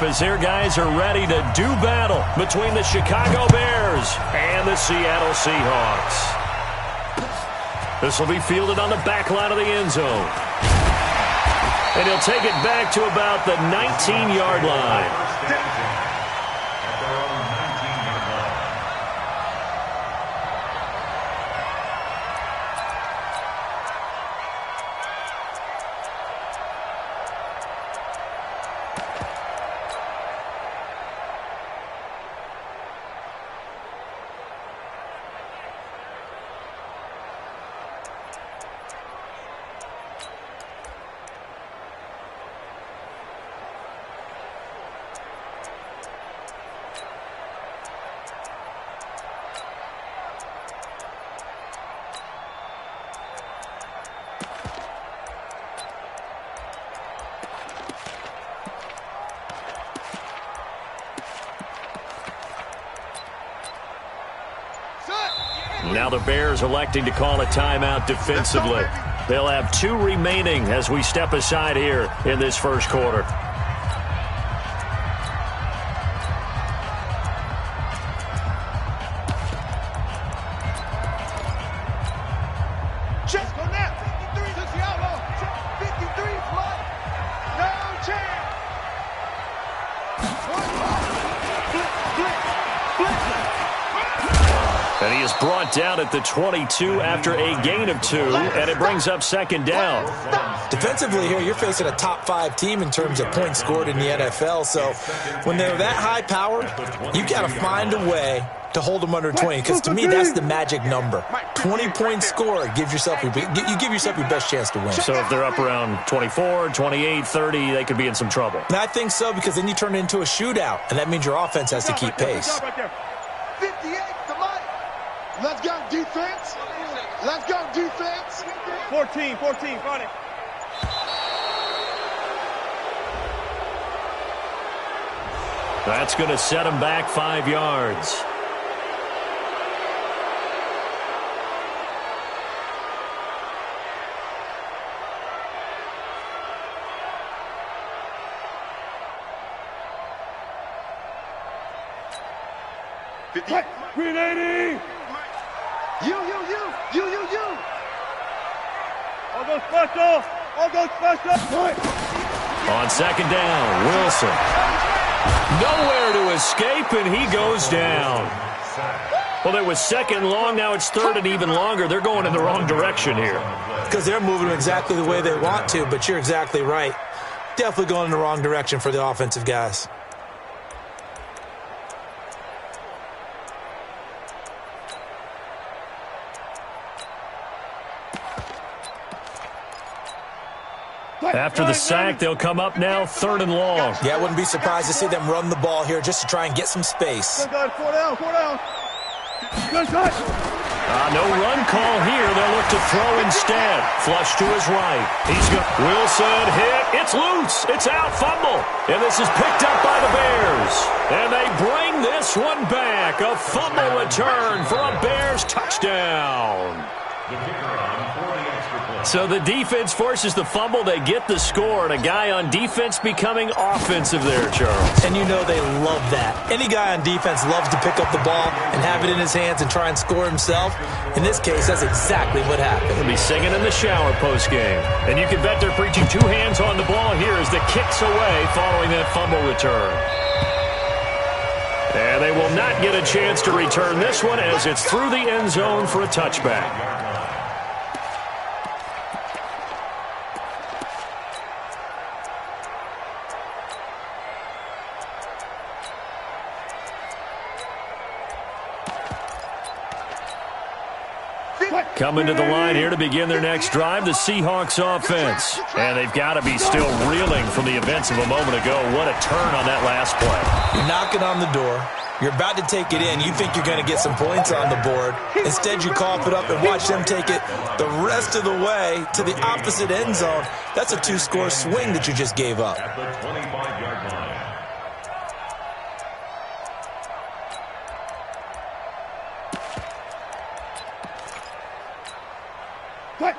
As their guys are ready to do battle between the Chicago Bears and the Seattle Seahawks. This will be fielded on the back line of the end zone. And he'll take it back to about the 19-yard line. Now the Bears electing to call a timeout defensively. They'll have 2 remaining as we step aside here in this first quarter. Just go now. 53 to Seattle. 53 flat. No chance. And he is brought down at the 22 after a gain of 2, and it brings up second down. Defensively here, you're facing a top 5 team in terms of points scored in the NFL. So when they're that high powered, you've got to find a way to hold them under 20. Because to me, that's the magic number. 20 points scored gives yourself you give yourself your best chance to win. So if they're up around 24, 28, 30, they could be in some trouble. And I think so, because then you turn it into a shootout, and that means your offense has to keep pace. 58 to Mike. Let's go defense. Let's go defense. 14, got it. That's going to set him back 5 yards. Green 80. You. All go special. On second down, Wilson. Nowhere to escape, and he goes down. Well, it was second long. Now it's third and even longer. They're going in the wrong direction here. Because they're moving exactly the way they want to, but you're exactly right. Definitely going in the wrong direction for the offensive guys. After the sack, they'll come up now, third and long. Yeah, I wouldn't be surprised to see them run the ball here just to try and get some space. Four down. No run call here. They'll look to throw instead. Flush to his right. He's got Wilson hit. It's loose. It's out. Fumble. And this is picked up by the Bears. And they bring this one back. A fumble return for a Bears touchdown. So the defense forces the fumble. They get the score, and a guy on defense becoming offensive there, Charles. And you know they love that. Any guy on defense loves to pick up the ball and have it in his hands and try and score himself. In this case, that's exactly what happened. He'll be singing in the shower post-game. And you can bet they're preaching 2 hands on the ball here as the kick's away following that fumble return. And they will not get a chance to return this one as it's through the end zone for a touchback. Coming to the line here to begin their next drive, the Seahawks offense. And they've got to be still reeling from the events of a moment ago. What a turn on that last play. You're knocking on the door. You're about to take it in. You think you're going to get some points on the board. Instead, you cough it up and watch them take it the rest of the way to the opposite end zone. That's a 2-score swing that you just gave up. At the 25-yard line.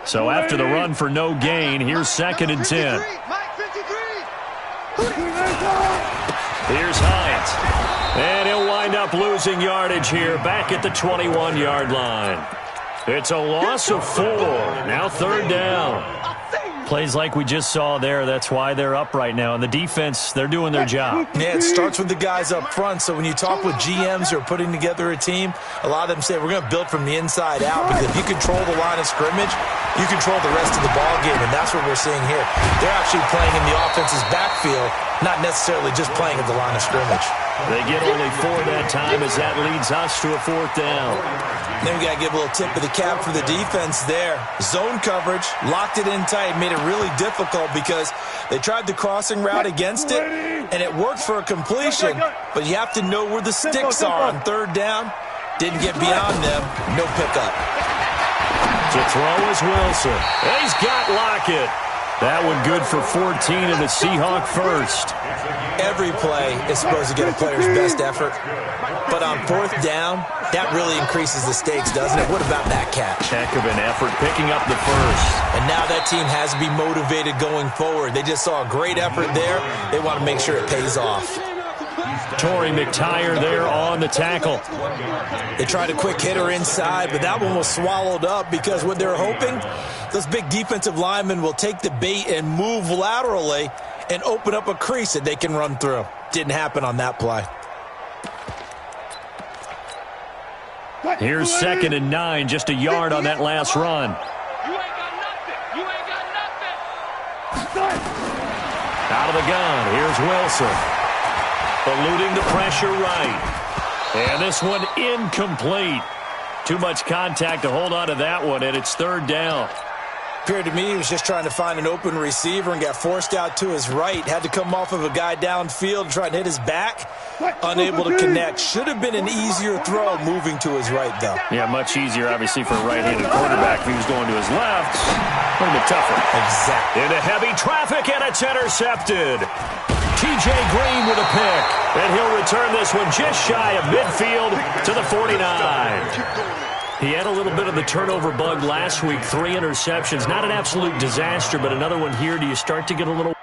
So after the run for no gain, here's second and 10. And he'll wind up losing yardage here back at the 21-yard line. It's a loss of 4. Now 3rd down. Plays like we just saw there, that's why they're up right now. And the defense, they're doing their job. Yeah, it starts with the guys up front. So when you talk with GMs who are putting together a team, a lot of them say we're going to build from the inside out, because if you control the line of scrimmage, you control the rest of the ball game, and that's what we're seeing here. They're actually playing in the offense's backfield, not necessarily just playing at the line of scrimmage. They get only 4 that time as that leads us to a 4th down. Then we got to give a little tip of the cap for the defense there. Zone coverage, locked it in tight, made it really difficult because they tried the crossing route against it, and it worked for a completion, but you have to know where the sticks are on 3rd down. Didn't get beyond them, no pickup. To throw is Wilson. He's got Lockett. That one good for 14 and a Seahawk first. Every play is supposed to get a player's best effort, but on 4th down, that really increases the stakes, doesn't it? What about that catch? Heck of an effort picking up the first. And now that team has to be motivated going forward. They just saw a great effort there. They want to make sure it pays off. Torrey McTyer there on the tackle. They tried a quick hitter inside, but that one was swallowed up because what they're hoping, those big defensive linemen will take the bait and move laterally and open up a crease that they can run through. Didn't happen on that play. Here's 2nd and 9, just a yard on that last run. You ain't got nothing. You ain't got nothing. Out of the gun, here's Wilson. Eluding the pressure right. And this one incomplete. Too much contact to hold on to that one, and it's 3rd down. Appeared to me he was just trying to find an open receiver and got forced out to his right. Had to come off of a guy downfield and try and hit his back. Unable to connect. Should have been an easier throw moving to his right, though. Yeah, much easier, obviously, for a right-handed quarterback. If he was going to his left, a little bit tougher. Exactly. Into heavy traffic, and it's intercepted. T.J. Green with a pick, and he'll return this one just shy of midfield to the 49. He had a little bit of the turnover bug last week, 3 interceptions. Not an absolute disaster, but another one here. Do you start to get a little...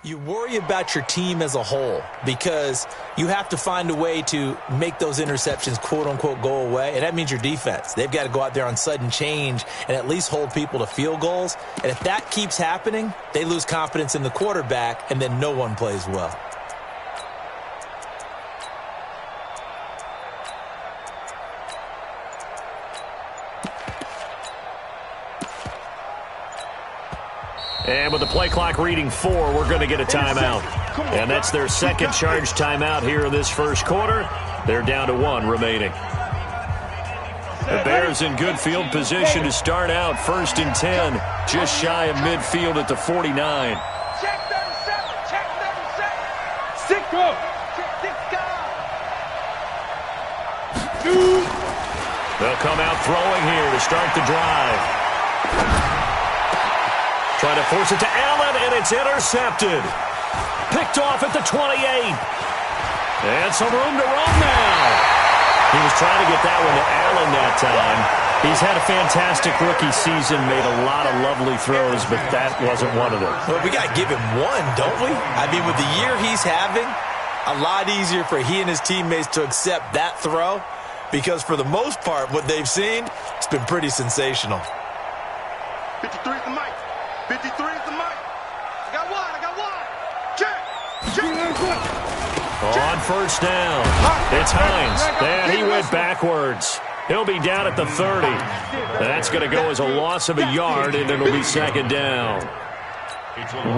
You worry about your team as a whole because you have to find a way to make those interceptions, quote-unquote, go away, and that means your defense. They've got to go out there on sudden change and at least hold people to field goals, and if that keeps happening, they lose confidence in the quarterback, and then no one plays well. And with the play clock reading 4, we're going to get a timeout. And that's their second charge timeout here in this first quarter. They're down to 1 remaining. The Bears in good field position to start out 1st and 10, just shy of midfield at the 49. Check 37. Check 37. Sicko. They'll come out throwing here to start the drive. Trying to force it to Allen, and it's intercepted. Picked off at the 28. And some room to run now. He was trying to get that one to Allen that time. He's had a fantastic rookie season, made a lot of lovely throws, but that wasn't one of them. Well, we got to give him one, don't we? I mean, with the year he's having, a lot easier for he and his teammates to accept that throw because for the most part, what they've seen, it's been pretty sensational. 53 is the mic. 53 is the mic. I got one. Check. On 1st down, it's Hines. And he went backwards. He'll be down at the 30. That's going to go as a loss of a yard, and it'll be 2nd down.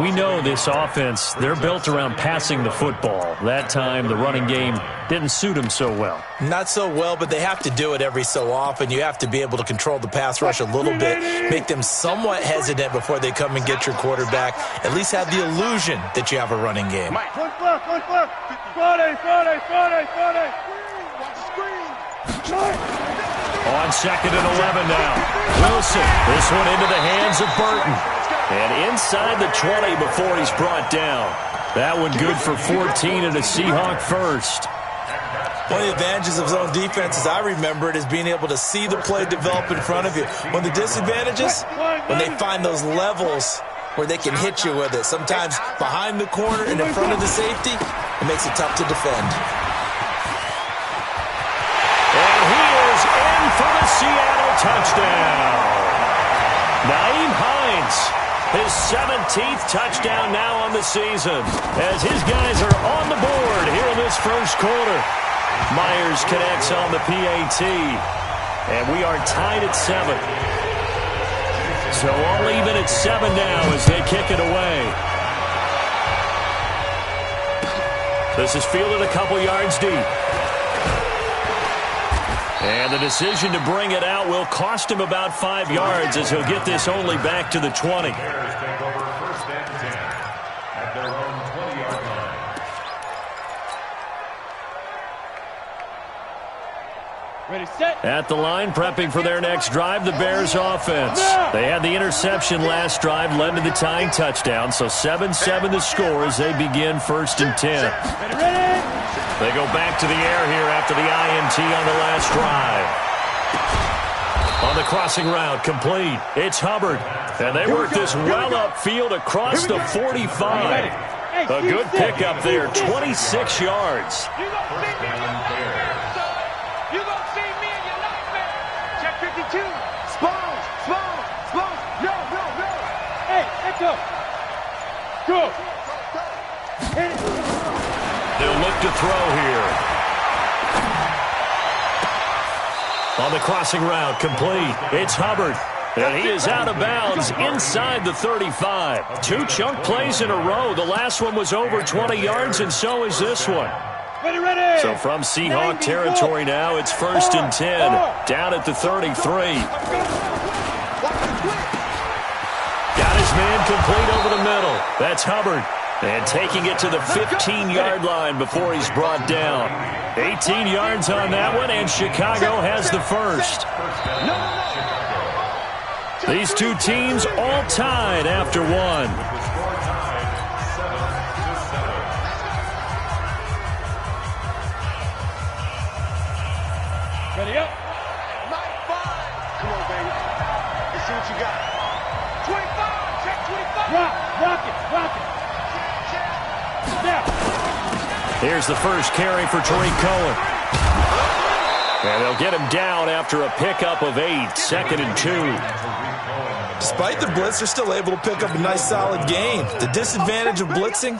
We know this offense, they're built around passing the football. That time, the running game didn't suit them so well. Not so well, but they have to do it every so often. You have to be able to control the pass rush a little bit, make them somewhat hesitant before they come and get your quarterback, at least have the illusion that you have a running game. One clock. Friday. Watch the screen. On 2nd and 11 now. Wilson, this one into the hands of Burton. And inside the 20 before he's brought down. That one good for 14 and a Seahawk first. One of the advantages of zone defense, as I remember it, is being able to see the play develop in front of you. One of the disadvantages, when they find those levels where they can hit you with it. Sometimes behind the corner and in front of the safety, it makes it tough to defend. And he is in for the Seattle touchdown. Naeem Hines, his 17th touchdown now on the season, as his guys are on the board here in this first quarter. Myers connects on the PAT, and we are tied at 7. So all even at 7 now as they kick it away. This is fielded a couple yards deep. And the decision to bring it out will cost him about 5 yards as he'll get this only back to the 20. Bears take over 1st and 10 at their own 20-yard line. Ready, set. At the line, prepping for their next drive, the Bears offense. They had the interception last drive, led to the tying touchdown, so 7-7 the score as they begin 1st and 10. Ready. They go back to the air here after the INT on the last drive. On the crossing route, complete. It's Hubbard. And they work this well upfield across the 45. A good pickup there, 26 yards. You gonna see me in your nightmare. Check 52. Spons. No. Hey, let's go. Go. Hit it. They'll look to throw here. On the crossing route, complete. It's Hubbard. And he is out of bounds inside the 35. 2 chunk plays in a row. The last one was over 20 yards, and so is this one. Ready. So from Seahawk territory now, it's 1st and 10. Down at the 33. Got his man complete over the middle. That's Hubbard. And taking it to the 15-yard line before he's brought down. 18 yards on that one, and Chicago has the first. These two teams all tied after one. Ready up. Come on, baby. Let's see what you got. 25. Check 25. Rock it. Here's the first carry for Tariq Cohen. And they'll get him down after a pickup of 8, 2nd and 2. Despite the blitz, they're still able to pick up a nice, solid gain. The disadvantage of blitzing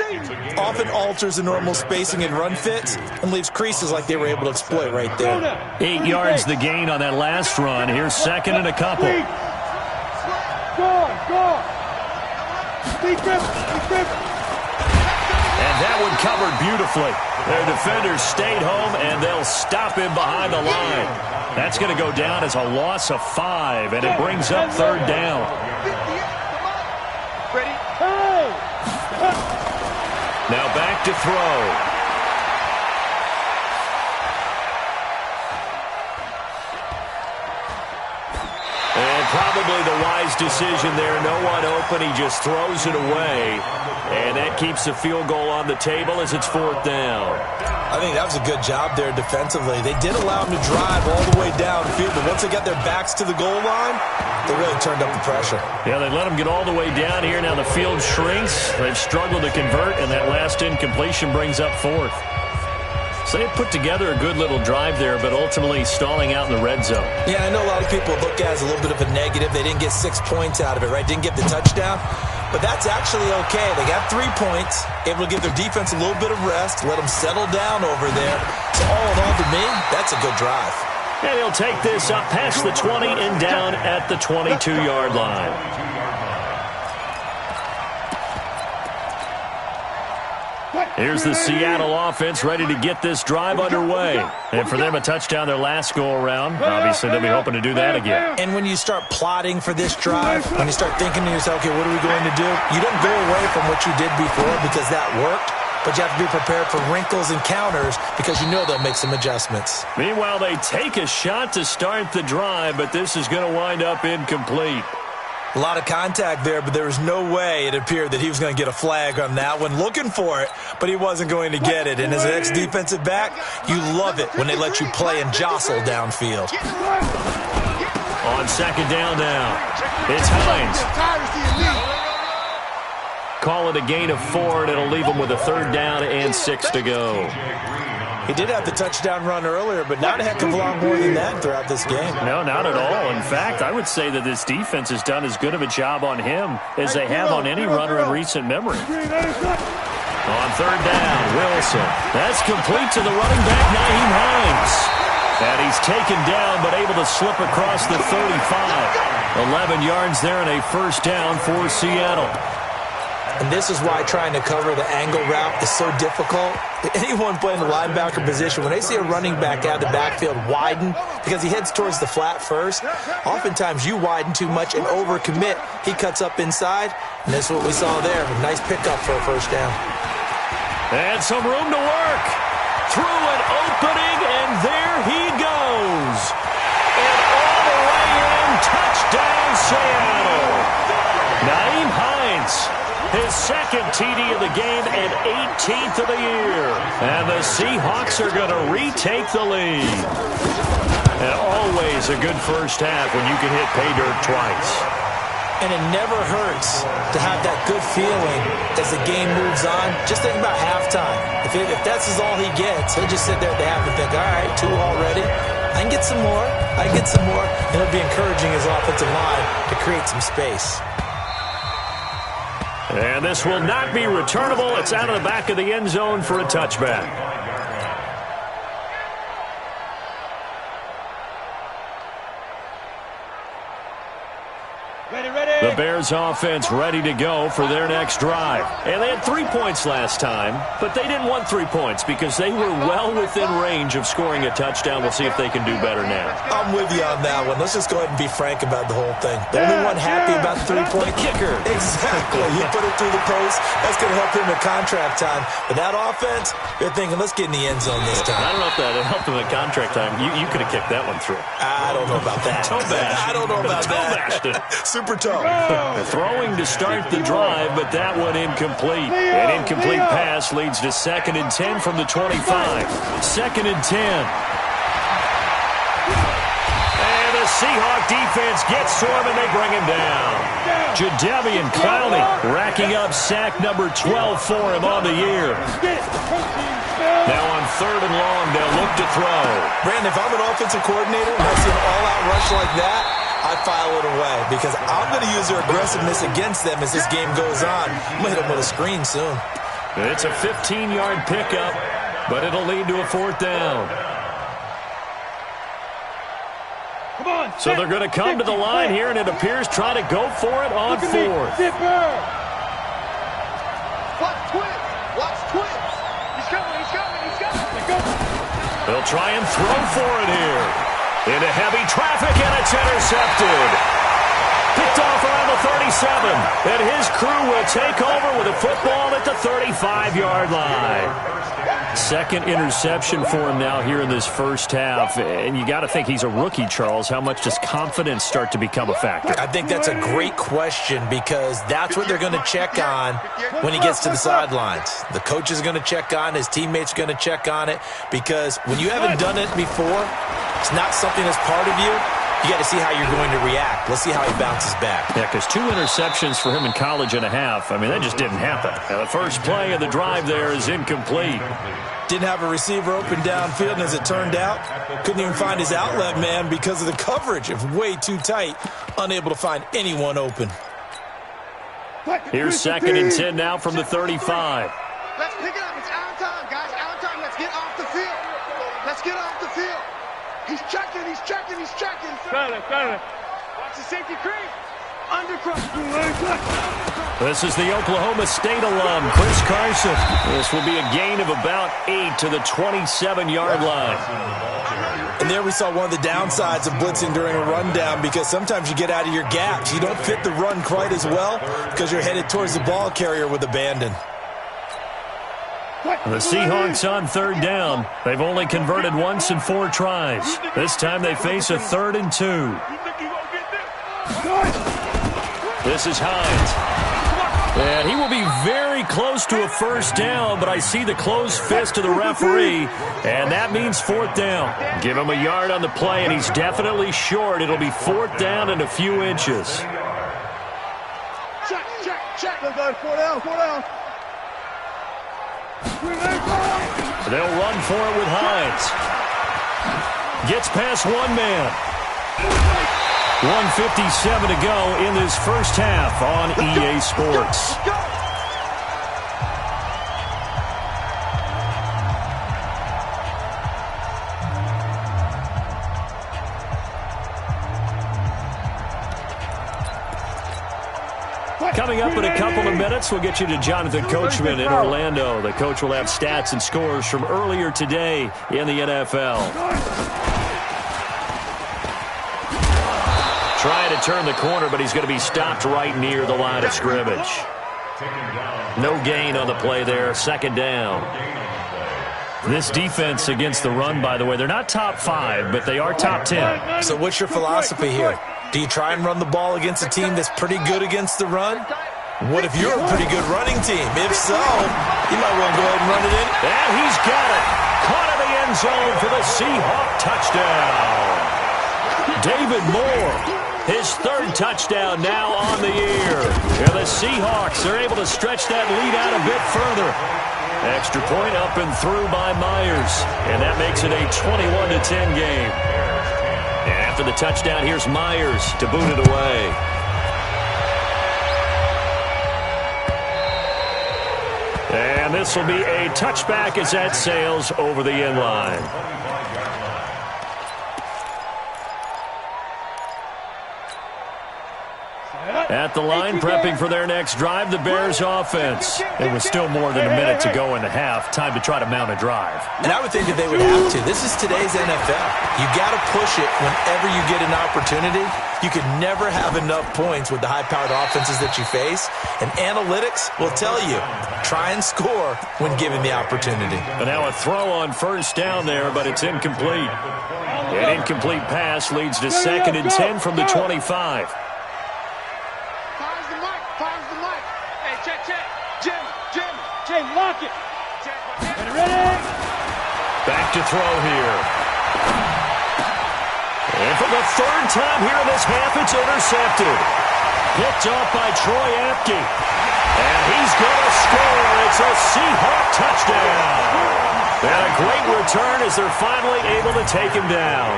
often alters the normal spacing and run fits and leaves creases like they were able to exploit right there. 8 yards the gain on that last run. Here's 2nd and a couple. Go. Deep grip. And that one covered beautifully. Their defenders stayed home, and they'll stop him behind the line. That's going to go down as a loss of 5, and it brings up 3rd down. Ready? Now back to throw. And probably the wise decision there. No one open. He just throws it away. And that keeps the field goal on the table as it's 4th down. I think that was a good job there defensively. They did allow him to drive all the way downfield, but once they got their backs to the goal line, they really turned up the pressure. Yeah, they let him get all the way down here. Now the field shrinks. They've struggled to convert, and that last incompletion brings up 4th. So they put together a good little drive there, but ultimately stalling out in the red zone. Yeah, I know a lot of people look at it as a little bit of a negative. They didn't get 6 points out of it, right? Didn't get the touchdown. But that's actually okay. They got 3 points, able to give their defense a little bit of rest, let them settle down over there. So all in all, to me, that's a good drive. And he'll take this up past the 20 and down at the 22-yard line. Here's the Seattle offense ready to get this drive underway. And for them, a touchdown their last go-around. Obviously, they'll be hoping to do that again. And when you start plotting for this drive, when you start thinking to yourself, okay, what are we going to do? You don't go away from what you did before because that worked, but you have to be prepared for wrinkles and counters because you know they'll make some adjustments. Meanwhile, they take a shot to start the drive, but this is going to wind up incomplete. A lot of contact there, but there was no way it appeared that he was going to get a flag on that one. Looking for it, but he wasn't going to get it. And as an ex-defensive back, you love it when they let you play and jostle downfield. On second down now, it's Hines. Call it a gain of 4, and it'll leave him with a 3rd down and 6 to go. He did have the touchdown run earlier, but not a heck of a lot more than that throughout this game. No, not at all. In fact, I would say that this defense has done as good of a job on him as they have on any runner in recent memory. On 3rd down, Wilson. That's complete to the running back, Nyheim Hines. And he's taken down, but able to slip across the 35. 11 yards there and a 1st down for Seattle. And this is why trying to cover the angle route is so difficult. Anyone playing the linebacker position, when they see a running back out of the backfield widen, because he heads towards the flat first, oftentimes you widen too much and overcommit. He cuts up inside, and that's what we saw there. A nice pickup for a 1st down. And some room to work. Through an opening, and there he goes. And all the way in, touchdown Seattle. Nyheim Hines. His 2nd TD of the game and 18th of the year. And the Seahawks are going to retake the lead. And always a good first half when you can hit pay dirt twice. And it never hurts to have that good feeling as the game moves on. Just think about halftime. If that's all he gets, he'll just sit there at the half and think, all right, 2 already. I can get some more. I can get some more. And it'll be encouraging his offensive line to create some space. And this will not be returnable. It's out of the back of the end zone for a touchback. The Bears offense ready to go for their next drive. And they had 3 points last time, but they didn't want 3 points because they were well within range of scoring a touchdown. We'll see if they can do better now. I'm with you on that one. Let's just go ahead and be frank about the whole thing. The only one happy about the 3-point kicker. Exactly. He put it through the post. That's going to help him at contract time. But that offense, they're thinking, let's get in the end zone this time. I don't know if that helped him at contract time. You could have kicked that one through. I don't know about that. Toe bash. I don't know about that. Super toe. Throwing to start the drive, but that one incomplete. An incomplete pass leads to 2nd and 10 from the 25. 2nd and 10. And the Seahawk defense gets to him, and they bring him down. Jadeveon Clowney racking up sack number 12 for him on the year. Now on 3rd and long, they'll look to throw. Brandon, if I'm an offensive coordinator and I see an all-out rush like that, I file it away because I'm going to use their aggressiveness against them as this game goes on. I'm going to hit them with a screen soon. It's a 15-yard pickup, but it'll lead to a 4th down. Come on. So they're going to come to the line here, and it appears try to go for it on 4th. Watch twins. Watch twins. He's coming. He's coming. He's coming. They'll try and throw for it here. Into heavy traffic, and it's intercepted. Picked off around the 37. And his crew will take over with a football at the 35-yard line. 2nd interception for him now here in this first half. And you got to think he's a rookie, Charles. How much does confidence start to become a factor? I think that's a great question because that's what they're going to check on when he gets to the sidelines. The coach is going to check on, his teammates are going to check on it because when you haven't done it before, it's not something that's part of you. You got to see how you're going to react. Let's see how he bounces back. Yeah, because 2 interceptions for him in college and a half. I mean, that just didn't happen. Now, the first play of the drive there is incomplete. Didn't have a receiver open downfield, and as it turned out, couldn't even find his outlet man because of the coverage. It was way too tight, unable to find anyone open. Here's 2nd and 10 now from the 35. Let's pick it up. It's our time, guys. Our time. Let's get off the field. Let's get off the field. He's checking. He's checking. He's checking. Got it. Watch the safety creep. Undercross. This is the Oklahoma State alum, Chris Carson. This will be a gain of about 8 to the 27-yard line. And there we saw one of the downsides of blitzing during a rundown, because sometimes you get out of your gaps. You don't fit the run quite as well because you're headed towards the ball carrier with abandon. The Seahawks on third down. They've only converted once in 4 tries. This time they face a 3rd and 2. This is Hines. And he will be very close to a first down, but I see the closed fist of the referee, and that means 4th down. Give him a yard on the play, and he's definitely short. It'll be 4th down and a few inches. Check. Let's go. 4 down. They'll run for it with Hines. Gets past one man. 1:57 to go in this first half on EA Sports. Coming up in a couple of minutes, we'll get you to Jonathan Coachman in Orlando. The coach will have stats and scores from earlier today in the NFL. Trying to turn the corner, but he's going to be stopped right near the line of scrimmage. No gain on the play there. 2nd down. This defense against the run, by the way, they're not top 5, but they are top 10. So what's your philosophy here? Do you try and run the ball against a team that's pretty good against the run? What if you're a pretty good running team? If so, you might want to go ahead and run it in. And he's got it. Caught in the end zone for the Seahawk touchdown. David Moore. His 3rd touchdown now on the year. And the Seahawks are able to stretch that lead out a bit further. Extra point up and through by Myers. And that makes it a 21-10 game. And after the touchdown, here's Myers to boot it away. And this will be a touchback as that sails over the end line. At the line, prepping for their next drive, the Bears offense. It was still more than a minute to go in the half. Time to try to mount a drive. And I would think that they would have to. This is today's NFL. You got to push it whenever you get an opportunity. You can never have enough points with the high-powered offenses that you face. And analytics will tell you, try and score when given the opportunity. And now a throw on first down there, but it's incomplete. An incomplete pass leads to 2nd and 10 from the 25. Jim, lock it. Ready? Back to throw here. And for the 3rd time here in this half, it's intercepted. Picked off by Troy Apke. And he's going to score. It's a Seahawk touchdown. And a great return as they're finally able to take him down.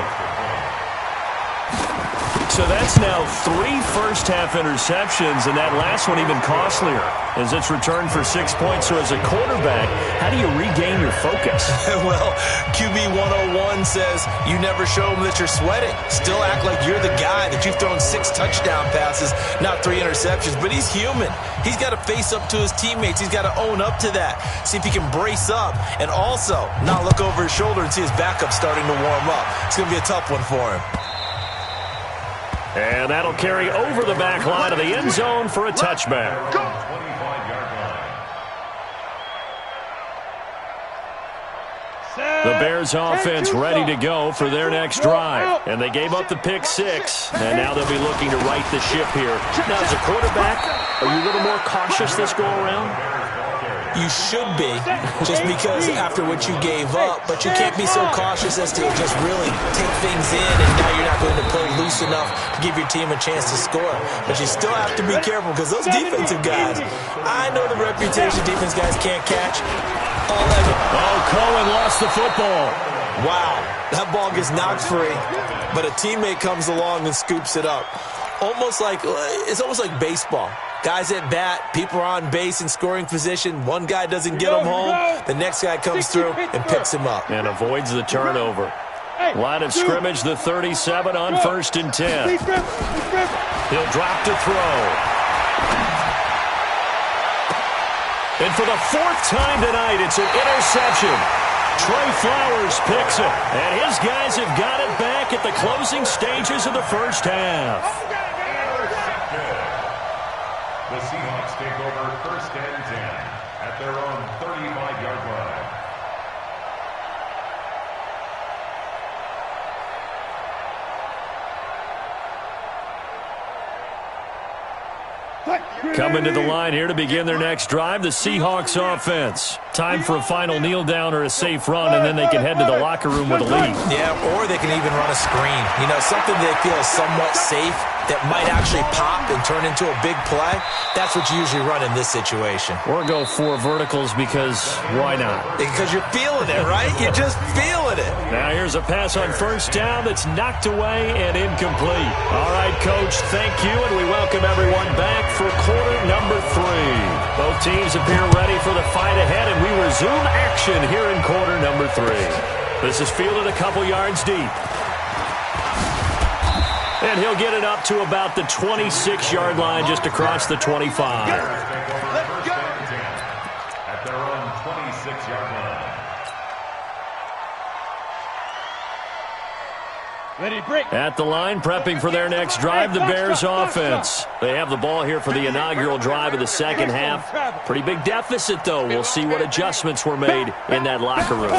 So that's now 3 first-half interceptions, and that last one even costlier as it's returned for 6 points. So as a quarterback, how do you regain your focus? Well, QB 101 says you never show them that you're sweating. Still act like you're the guy, that you've thrown 6 touchdown passes, not 3 interceptions. But he's human. He's got to face up to his teammates. He's got to own up to that. See if he can brace up and also not look over his shoulder and see his backup starting to warm up. It's going to be a tough one for him. And that'll carry over the back line of the end zone for a touchback. The Bears offense ready to go for their next drive. And they gave up the pick 6, and now they'll be looking to right the ship here. Now, as a quarterback, are you a little more cautious this go around? You should be, just because after what you gave up, but you can't be so cautious as to just really take things in, and now you're not going to play loose enough to give your team a chance to score. But you still have to be careful, because those defensive guys, I know the reputation defense guys can't catch. Cohen lost the football. Wow, that ball gets knocked free, but a teammate comes along and scoops it up. It's almost like baseball. Guys at bat, people are on base in scoring position. One guy doesn't get him home. The next guy comes through and picks him up. And avoids the turnover. Line of scrimmage, the 37 on 1st and 10. He'll drop to throw. And for the fourth time tonight, it's an interception. Trey Flowers picks it, and his guys have got it back at the closing stages of the first half. The Seahawks take over first and 10 at their own 35-yard line. Coming to the line here to begin their next drive, the Seahawks offense. Time for a final kneel down or a safe run, and then they can head to the locker room with a lead. Yeah, or they can even run a screen. You know, something they feel is somewhat safe that might actually pop and turn into a big play. That's what you usually run in this situation. Or go 4 verticals because why not? Because you're feeling it, right? You're just feeling it. Now here's a pass on first down that's knocked away and incomplete. All right, Coach, thank you, and we welcome everyone back for quarter number 3. Both teams appear ready for the fight ahead, and we resume action here in quarter number 3. This is fielded a couple yards deep. And he'll get it up to about the 26-yard line, just across the 25. Let's go. At their own 26-yard line. Ready, break. At the line, prepping for their next drive, the Bears offense. They have the ball here for the inaugural drive of the second half. Pretty big deficit, though. We'll see what adjustments were made in that locker room.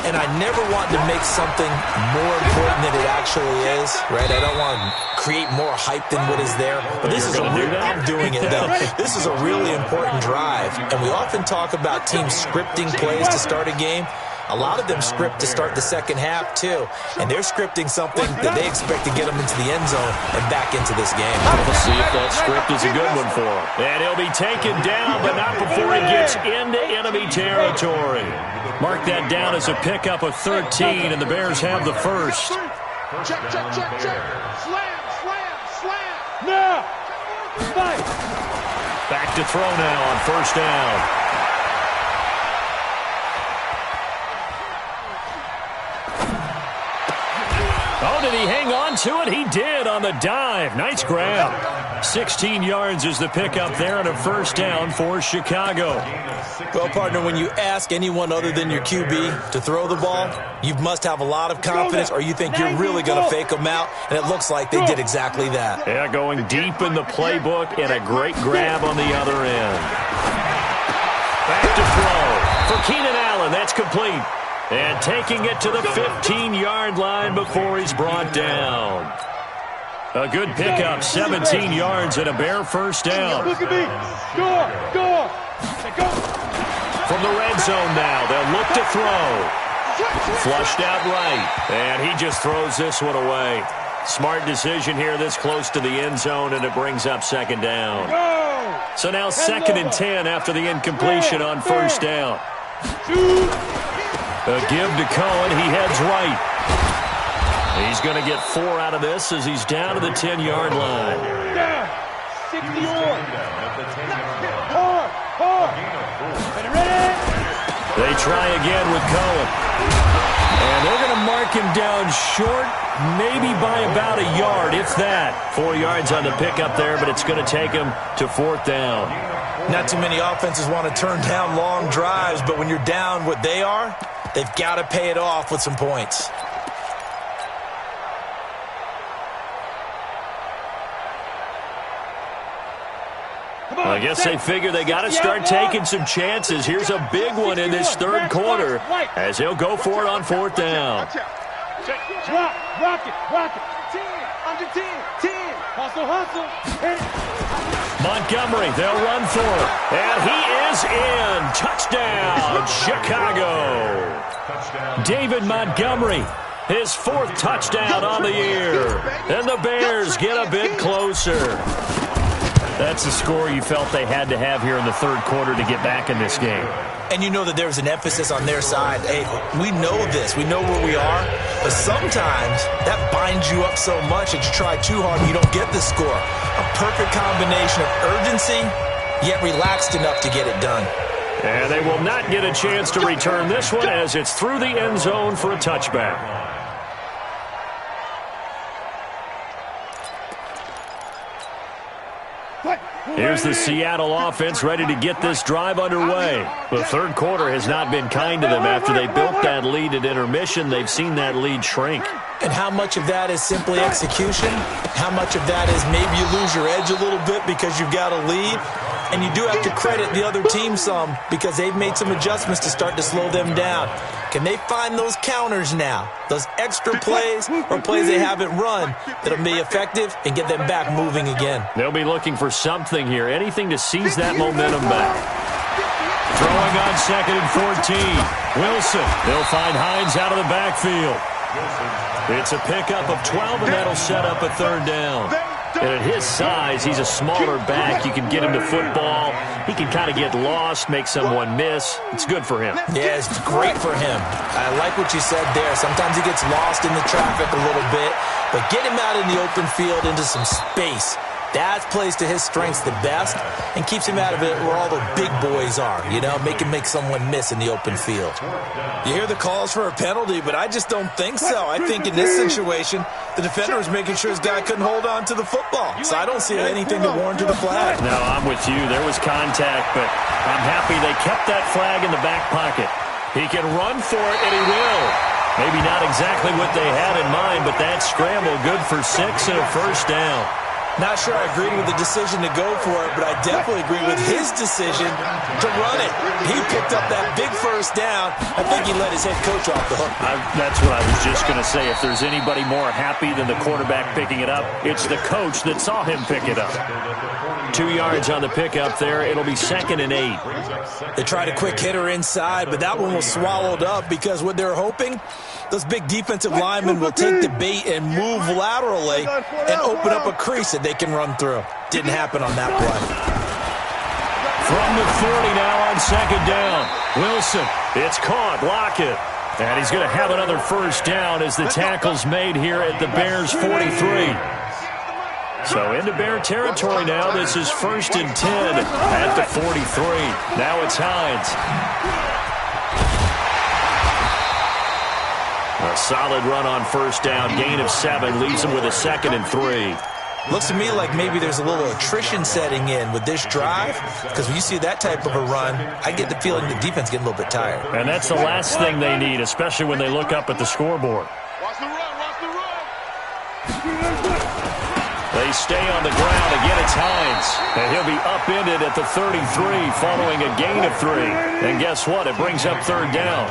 And I never want to make something more important than it actually is, right? I don't want to create more hype than what is there. But this is I'm doing it, though. This is a really important drive. And we often talk about teams scripting plays to start a game. A lot of them script to start the second half, too. And they're scripting something that they expect to get them into the end zone and back into this game. We'll see if that script is a good one for him. And he'll be taken down, but not before he gets into enemy territory. Mark that down as a pickup of 13, and the Bears have the first. Check. Slam. Now. Fight. Back to throw now on first down. Oh, did he hang on to it? He did on the dive. Nice grab. 16 yards is the pickup there on a first down for Chicago. Well, partner, when you ask anyone other than your QB to throw the ball, you must have a lot of confidence, or you think you're really going to fake them out, and it looks like they did exactly that. Yeah, going deep in the playbook and a great grab on the other end. Back to throw for Keenan Allen. That's complete. And taking it to the 15-yard line before he's brought down. A good pickup, 17 yards and a Bear first down. Look at me. Go. From the red zone now, they'll look to throw. Flushed out right, and he just throws this one away. Smart decision here this close to the end zone, and it brings up second down. So now 2nd and 10 after the incompletion on first down. A give to Cohen. He heads right. He's going to get 4 out of this as he's down to the 10-yard line. 60 hard. Ready? They try again with Cohen. And they're going to mark him down short, maybe by about a yard, if that. 4 yards on the pickup there, but it's going to take him to 4th down. Not too many offenses want to turn down long drives, but when you're down what they are, they've got to pay it off with some points. I guess they figure they got to start taking some chances. Here's a big one in this third quarter as he'll go for it on 4th down. Rock it. 10, under 10. Hustle. Montgomery, they'll run for it. And he is in. Touchdown, Chicago. David Montgomery, his 4th touchdown on the year. And the Bears get a bit closer. That's the score you felt they had to have here in the third quarter to get back in this game. And you know that there's an emphasis on their side. Hey, we know this. We know where we are. But sometimes that binds you up so much that you try too hard and you don't get the score. A perfect combination of urgency, yet relaxed enough to get it done. And they will not get a chance to return this one as it's through the end zone for a touchback. What? Here's the Seattle offense ready to get this drive underway. The third quarter has not been kind to them. After they built that lead at intermission, they've seen that lead shrink. And how much of that is simply execution? How much of that is maybe you lose your edge a little bit because you've got a lead? And you do have to credit the other team some because they've made some adjustments to start to slow them down. Can they find those counters now, those extra plays or plays they haven't run that'll be effective and get them back moving again? They'll be looking for something here, anything to seize that momentum back. Throwing on 2nd and 14. Wilson, they'll find Hines out of the backfield. It's a pickup of 12, and that'll set up a third down. And at his size, he's a smaller back. You can get him to football. He can kind of get lost, make someone miss. It's good for him. Yeah, it's great for him. I like what you said there. Sometimes he gets lost in the traffic a little bit, but get him out in the open field into some space. That plays to his strengths the best and keeps him out of it where all the big boys are, you know, make someone miss in the open field. You hear the calls for a penalty, but I just don't think so. I think in this situation, the defender was making sure his guy couldn't hold on to the football. So I don't see anything that warranted a flag. No, I'm with you. There was contact, but I'm happy they kept that flag in the back pocket. He can run for it, and he will. Maybe not exactly what they had in mind, but that scramble good for 6 and a first down. Not sure I agree with the decision to go for it, but I definitely agree with his decision to run it. He picked up that big first down. I think he let his head coach off the hook. That's what I was just going to say. If there's anybody more happy than the quarterback picking it up, it's the coach that saw him pick it up. 2 yards on the pickup there. It'll be 2nd and 8. They tried a quick hitter inside, but that one was swallowed up because what they're hoping, those big defensive linemen will take the bait and move laterally and open up a crease that they can run through. Didn't happen on that play. From the 40 now on 2nd down. Wilson, it's caught. Lockett. And he's going to have another first down as the tackle's made here at the Bears' 43. So into Bear territory now. This is 1st and 10 at the 43. Now it's Hines. A solid run on first down. Gain of 7 leaves him with a 2nd and 3. Looks to me like maybe there's a little attrition setting in with this drive, because when you see that type of a run, I get the feeling the defense getting a little bit tired. And that's the last thing they need, especially when they look up at the scoreboard. Watch the run, watch the run. They stay on the ground. Again, it's Hines. And he'll be upended at the 33 following a gain of 3. And guess what? It brings up third down.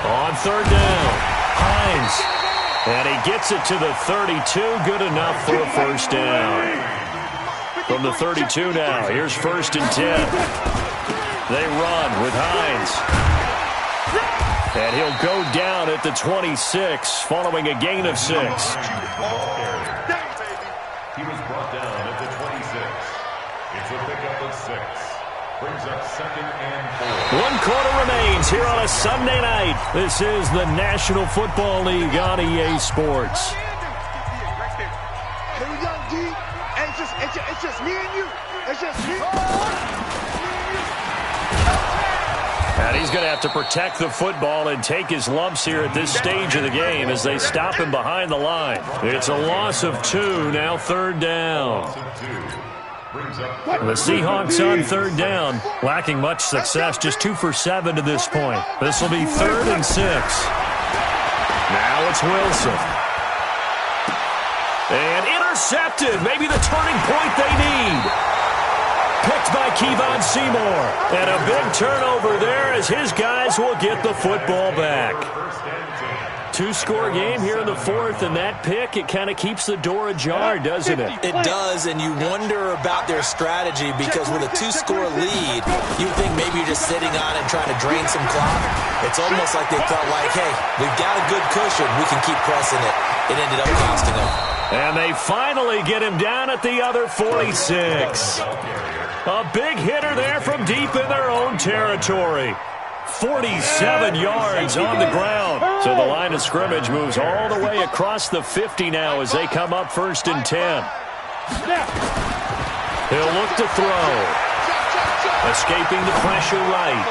On third down, Hines. And he gets it to the 32. Good enough for a first down. From the 32 now, here's 1st and 10. They run with Hines. And he'll go down at the 26 following a gain of 6. He was brought down at the 26. It's a pickup of 6. Brings up 2nd and 4. 1 quarter remains here on a Sunday night. This is the National Football League on EA Sports. Here we go, D. Hey, it's just me and you. It's just me. And he's going to have to protect the football and take his lumps here at this stage of the game as they stop him behind the line. It's a loss of 2, now third down. The Seahawks on third down, lacking much success, just 2 for 7 to this point. This will be 3rd and 6. Now it's Wilson. And intercepted, maybe the turning point they need. Picked by Kevon Seymour. And a big turnover there as his guys will get the football back. 2-score game here in the 4th, and that pick, it kind of keeps the door ajar, doesn't it? It does, and you wonder about their strategy because with a 2-score lead, you think maybe you're just sitting on it trying to drain some clock. It's almost like they felt like, hey, we've got a good cushion. We can keep pressing it. It ended up costing them. And they finally get him down at the other 46. A big hitter there from deep in their own territory. 47 yards on the ground. So the line of scrimmage moves all the way across the 50 now as they come up 1st and 10. He'll look to throw. Escaping the pressure right.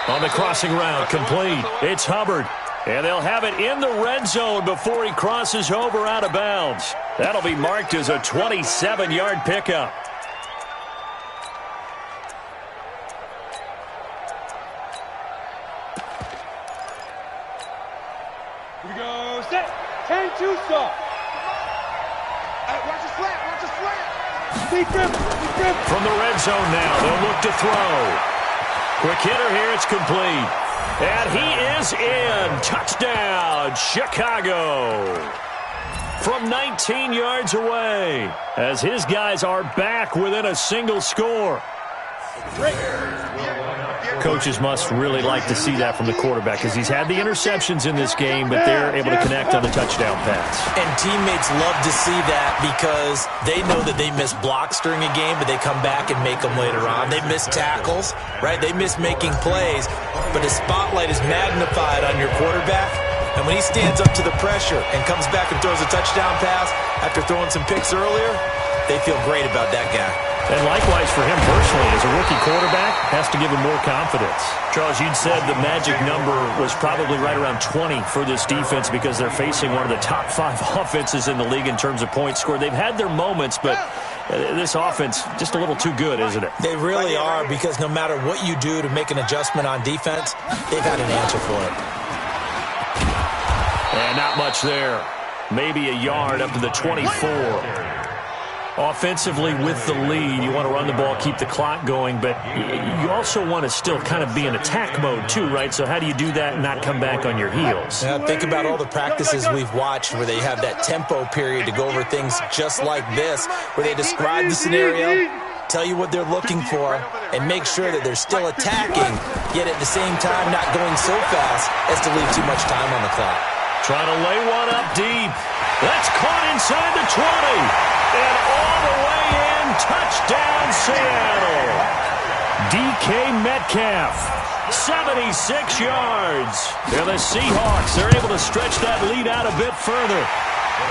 On the crossing route, complete. It's Hubbard. And they'll have it in the red zone before he crosses over out of bounds. That'll be marked as a 27-yard pickup. Here we go. Set. 10-2 stop. Watch the slant. Watch the slant. Big grip. Big grip. From the red zone now, they'll look to throw. Quick hitter here. It's complete. And he is in. Touchdown, Chicago. From 19 yards away, as his guys are back within a single score. Coaches must really like to see that from the quarterback because he's had the interceptions in this game, but they're able to connect on the touchdown pass. And teammates love to see that because they know that they miss blocks during a game, but they come back and make them later on. They miss tackles, right? They miss making plays, but the spotlight is magnified on your quarterback. And when he stands up to the pressure and comes back and throws a touchdown pass after throwing some picks earlier, they feel great about that guy. And likewise for him personally, as a rookie quarterback, has to give him more confidence. Charles, you'd said the magic number was probably right around 20 for this defense because they're facing one of the top 5 offenses in the league in terms of points scored. They've had their moments, but this offense just a little too good, isn't it? They really are, because no matter what you do to make an adjustment on defense, they've had an answer for it. And not much there. Maybe a yard up to the 24. Offensively with the lead, you want to run the ball, keep the clock going, but you also want to still kind of be in attack mode too, right? So how do you do that and not come back on your heels? Yeah, think about all the practices we've watched where they have that tempo period to go over things just like this, where they describe the scenario, tell you what they're looking for, and make sure that they're still attacking, yet at the same time not going so fast as to leave too much time on the clock. Trying to lay one up deep. That's caught inside the 20. And all the way in, touchdown Seattle. DK Metcalf, 76 yards. And the Seahawks, they're able to stretch that lead out a bit further.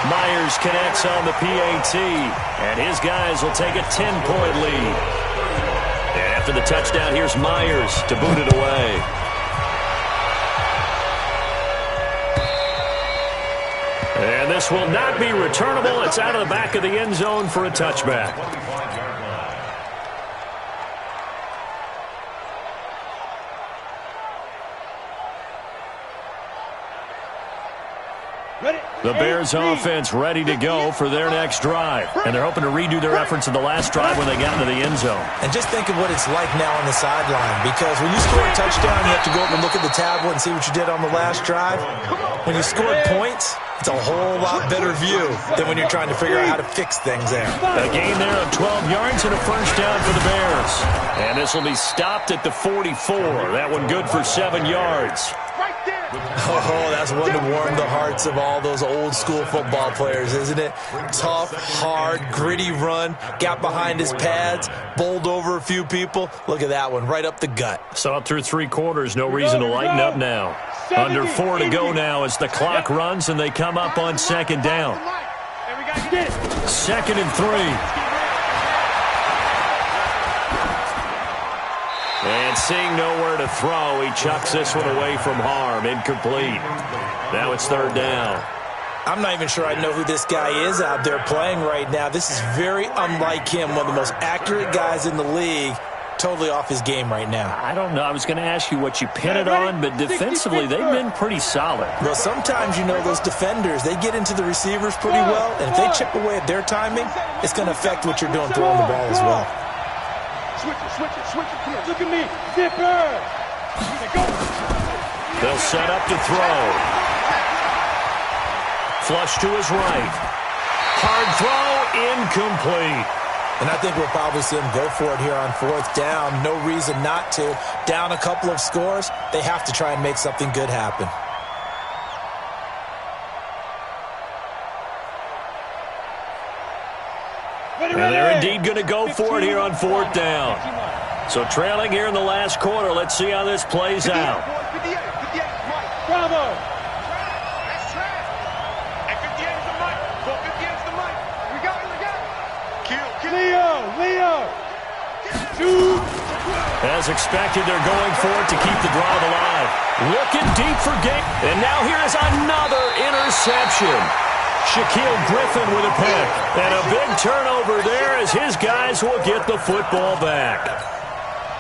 Myers connects on the PAT, and his guys will take a 10-point lead. And after the touchdown, here's Myers to boot it away. And this will not be returnable. It's out of the back of the end zone for a touchback. The Bears offense ready to go for their next drive. And they're hoping to redo their efforts in the last drive when they got into the end zone. And just think of what it's like now on the sideline, because when you score a touchdown, you have to go up and look at the tablet and see what you did on the last drive. When you scored points, it's a whole lot better view than when you're trying to figure out how to fix things there. A gain there of 12 yards and a first down for the Bears. And this will be stopped at the 44. That one good for 7 yards. Oh, that's one to warm the hearts of all those old school football players, isn't it? Tough, hard, gritty run, got behind his pads, bowled over a few people. Look at that one, right up the gut. Saw it through 3 quarters, no reason to lighten up now. Under 4 to go now as the clock runs and they come up on second down. 2nd and 3. And seeing nowhere to throw, he chucks this one away from harm. Incomplete. Now it's 3rd down. I'm not even sure I know who this guy is out there playing right now. This is very unlike him, one of the most accurate guys in the league. Totally off his game right now. I don't know. I was going to ask you what you pin it on, but defensively, they've been pretty solid. Well, sometimes, you know, those defenders, they get into the receivers pretty well, and if they chip away at their timing, it's going to affect what you're doing throwing the ball as well. Switch it. Come here, look at me. Zipper. They'll set up to throw. Flush to his right. Hard throw, incomplete. And I think we'll probably see him go for it here on 4th down. No reason not to. Down a couple of scores, they have to try and make something good happen. And they're indeed going to go for it here on 4th down. So trailing here in the last quarter. Let's see how this plays out. Bravo. That's track. And 58 is the mic. 58 is the mic. We got it. Kill. Leo. 2. As expected, they're going for it to keep the drive alive. Looking deep for gain. And now here is another interception. Shaquille Griffin with a pick. And a big turnover there as his guys will get the football back.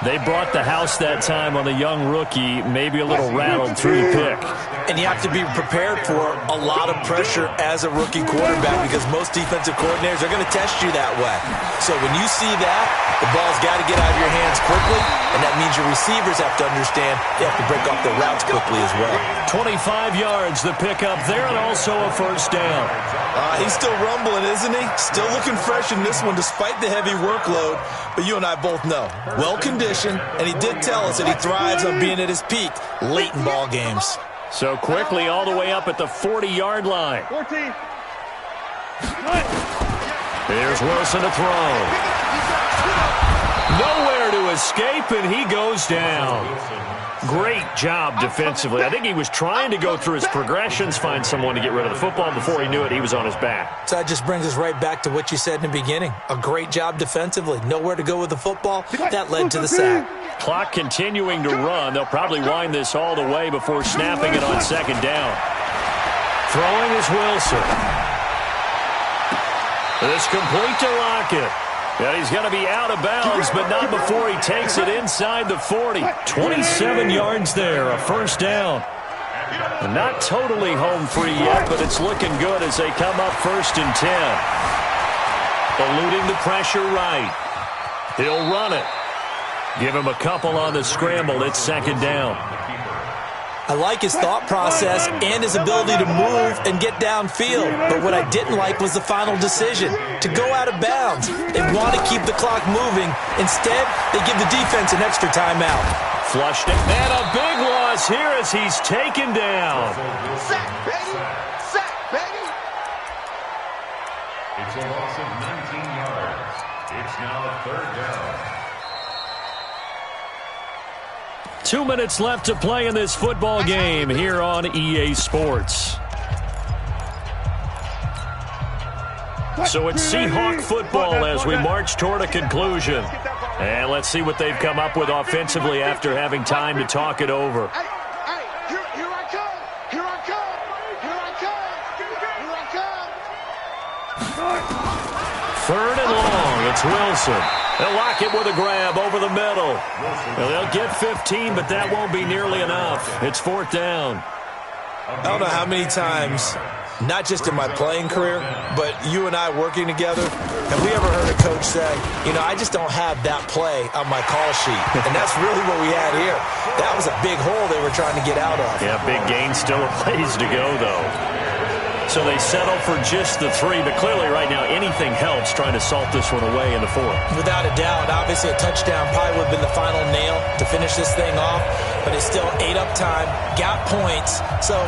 They brought the house that time on the young rookie, maybe a little rattled through the pick. And you have to be prepared for a lot of pressure as a rookie quarterback because most defensive coordinators are going to test you that way. So when you see that, the ball's got to get out of your hands quickly, and that means your receivers have to understand they have to break off their routes quickly as well. 25 yards, the pickup there, and also a first down. He's still rumbling, isn't he? Still looking fresh in this one despite the heavy workload. But you and I both know, well-conditioned, and he did tell us that he thrives on being at his peak late in ball games. So quickly all the way up at the 40-yard line. 14. Here's Wilson to throw. Nowhere to escape, and he goes down. Great job defensively. I think he was trying to go through his progressions, find someone to get rid of the football. Before he knew it, he was on his back. So that just brings us right back to what you said in the beginning. A great job defensively. Nowhere to go with the football. That led to the sack. Clock continuing to run. They'll probably wind this all the way before snapping it on second down. Throwing is Wilson. This complete to Lockett. And he's going to be out of bounds, but not before he takes it inside the 40. 27 yards there, a first down. And not totally home free yet, but it's looking good as they come up 1st and 10. Eluding the pressure right. He'll run it. Give him a couple on the scramble. It's 2nd down. I like his thought process and his ability to move and get downfield. But what I didn't like was the final decision, to go out of bounds. They want to keep the clock moving. Instead, they give the defense an extra timeout. Flushed it. And a big loss here as he's taken down. Sack, baby! Sack, baby! It's a loss of 19 yards. It's now 3rd down. 2 minutes left to play in this football game here on EA Sports. So it's Seahawk football as we march toward a conclusion. And let's see what they've come up with offensively after having time to talk it over. Hey, here I come! Here I come! Here I come! Here I come! 3rd and long. It's Wilson. They'll lock it with a grab over the middle. Well, they'll get 15, but that won't be nearly enough. It's 4th down. I don't know how many times, not just in my playing career, but you and I working together, have we ever heard a coach say, you know, I just don't have that play on my call sheet. And that's really what we had here. That was a big hole they were trying to get out of. Yeah, big gain, still a ways to go, though. So they settle for just the 3, but clearly right now anything helps trying to salt this one away in the 4th. Without a doubt, obviously a touchdown probably would have been the final nail to finish this thing off, but it's still ate up time, got points, so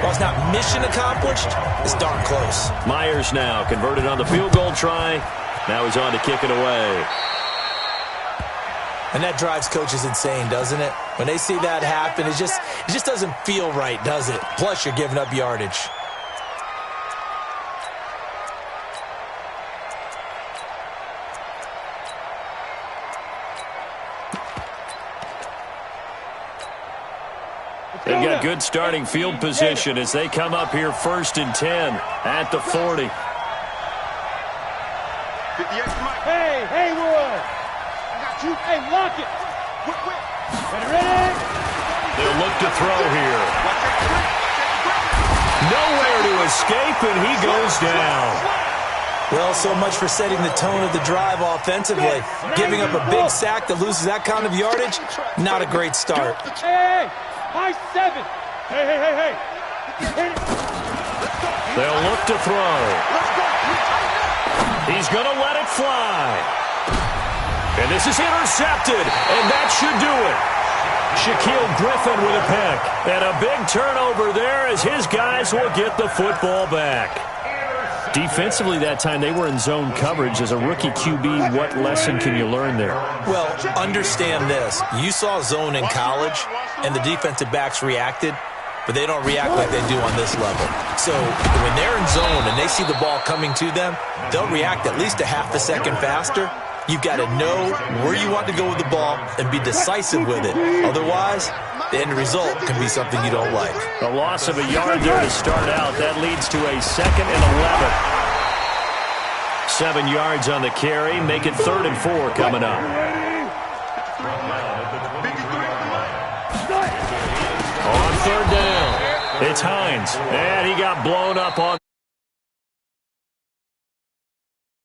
while it's not mission accomplished, it's darn close. Myers now converted on the field goal try. Now he's on to kick it away. And that drives coaches insane, doesn't it? When they see that happen, it just doesn't feel right, does it? Plus you're giving up yardage. They've got good starting field position as they come up here 1st and 10 at the 40. Hey, Haywood! I got you. Hey, lock it! Ready? They'll look to throw here. Nowhere to escape, and he goes down. Well, so much for setting the tone of the drive offensively. Giving up a big sack that loses that kind of yardage, not a great start. Hey! High 7! Hey! They'll look to throw. He's going to let it fly. And this is intercepted, and that should do it. Shaquille Griffin with a pick. And a big turnover there as his guys will get the football back. Defensively that time, they were in zone coverage. As a rookie QB, what lesson can you learn there? Well, understand this. You saw zone in college, and the defensive backs reacted, but they don't react like they do on this level. So when they're in zone and they see the ball coming to them, they'll react at least a half a second faster. You've got to know where you want to go with the ball and be decisive with it. Otherwise, the end result can be something you don't like. A loss of a yard there to start out. That leads to a 2nd and 11. 7 yards on the carry. Make it 3rd and 4 coming up. On 3rd down, it's Hines. And he got blown up on